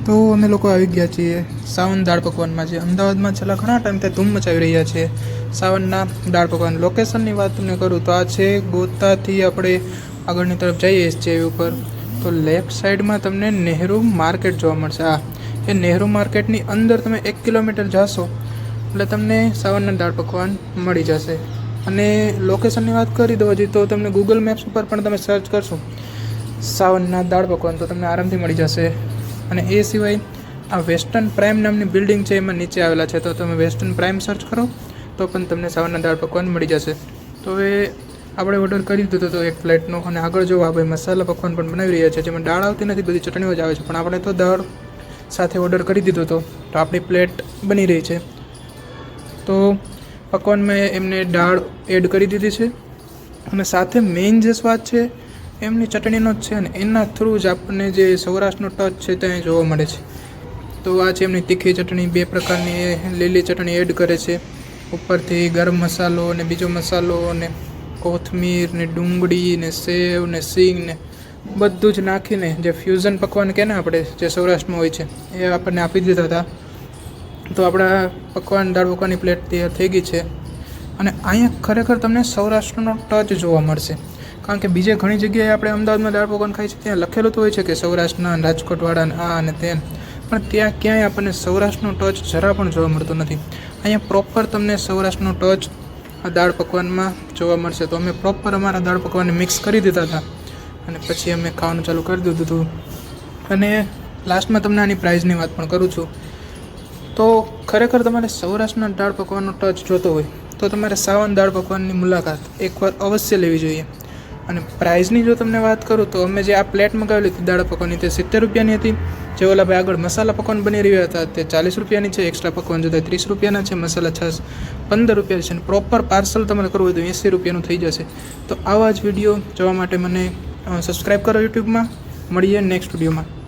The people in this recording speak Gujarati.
તો અમે લોકો આવી ગયા છીએ સાવન દાળ પકવાનમાં, જે અમદાવાદમાં છેલ્લા ઘણા ટાઈમથી ધૂમ મચાવી રહ્યા છે સાવનના દાળ પકવાન. લોકેશનની વાત તમને કરું તો આ છે ગોતાથી આપણે આગળની તરફ જઈએ છીએ ઉપર, તો લેફ્ટ સાઈડમાં તમને નહેરુ માર્કેટ જોવા મળશે. એ નહેરુ માર્કેટની અંદર તમે 1 કિલોમીટર જાશો એટલે તમને સાવનના દાળ પકવાન મળી જશે. અને લોકેશનની વાત કરી દો હજી તો તમને ગૂગલ મેપ્સ ઉપર પણ તમે સર્ચ કરશો સાવનના દાળ પકવાન તો તમને આરામથી મળી જશે. અને એ સિવાય આ વેસ્ટર્ન પ્રાઇમ નામની બિલ્ડિંગ છે એમાં નીચે આવેલા છે, તો તમે વેસ્ટર્ન પ્રાઇમ સર્ચ કરો તો પણ તમને સાવનના દાળ પકવાન મળી જશે. તો હવે આપણે ઓર્ડર કરી દીધો હતો 1 પ્લેટનો, અને આગળ જો આ ભાઈ મસાલા પકવાન પણ બનાવી રહ્યા છે, જેમાં દાળ આવતી નથી, બધી ચટણીઓ જ આવે છે, પણ આપણે તો દાળ સાથે ઓર્ડર કરી દીધો હતો તો આપણી પ્લેટ બની રહી છે. તો પકવાનમાં એમને દાળ એડ કરી દીધી છે, અને સાથે મેઇન જે સ્વાદ છે એમની ચટણીનો જ છે, અને એના થ્રુ જ આપણને જે સૌરાષ્ટ્રનો ટચ છે ત્યાં જોવા મળે છે. તો આ છે એમની તીખી ચટણી, 2 પ્રકારની લીલી ચટણી એડ કરે છે, ઉપરથી ગરમ મસાલો અને બીજો મસાલો અને કોથમીર ને ડુંગળી ને સેવ ને સિંગ ને બધું જ નાખીને જે ફ્યુઝન પકવાન કહે ને આપણે જે સૌરાષ્ટ્રમાં હોય છે એ આપણને આપી દીધા હતા. તો આપણા પકવાન દાળ પકવાનની પ્લેટ તૈયાર થઈ ગઈ છે. અને અહીંયા ખરેખર તમને સૌરાષ્ટ્રનો ટચ જોવા મળશે, કારણ કે બીજે ઘણી જગ્યાએ આપણે અમદાવાદમાં દાળ પકવાન ખાઈ છે ત્યાં લખેલું તો હોય છે કે સૌરાષ્ટ્રના રાજકોટવાળાને આ અને તેમ, પણ ત્યાં ક્યાંય આપણને સૌરાષ્ટ્રનો ટચ જરા પણ જોવા મળતો નથી. અહીંયા પ્રોપર તમને સૌરાષ્ટ્રનો ટચ આ દાળ પકવાનમાં જોવા મળશે. તો અમે પ્રોપર અમારા દાળ પકવાનને મિક્સ કરી દીધા હતા અને પછી અમે ખાવાનું ચાલુ કરી દીધું હતું. અને લાસ્ટમાં તમને આની પ્રાઇઝની વાત પણ કરું છું. તો ખરેખર તમારે સૌરાષ્ટ્રના દાળ પકવાનનો ટચ જોતો હોય તો તમારે સાવન દાળ પકવાનની મુલાકાત એકવાર અવશ્ય લેવી જોઈએ. અને પ્રાઇઝની જો તમને વાત કરું તો અમે જે આ પ્લેટ મંગાવેલી હતી દાળ પકવાનની તે 70 રૂપિયાની હતી. જે ઓલા ભાઈ આગળ મસાલા પકવાન બની રહ્યા હતા તે 40 રૂપિયાની છે, એક્સ્ટ્રા પકવાન જોતા 30 રૂપિયાના છે, મસાલા છાશ 15 રૂપિયા છે, અને પ્રોપર પાર્સલ તમારે કરવું હોય તો 80 રૂપિયાનું થઈ જશે. તો આવા જ વિડીયો જોવા માટે મને સબસ્ક્રાઈબ કરો યુટ્યુબમાં. મળીએ નેક્સ્ટ વિડીયોમાં.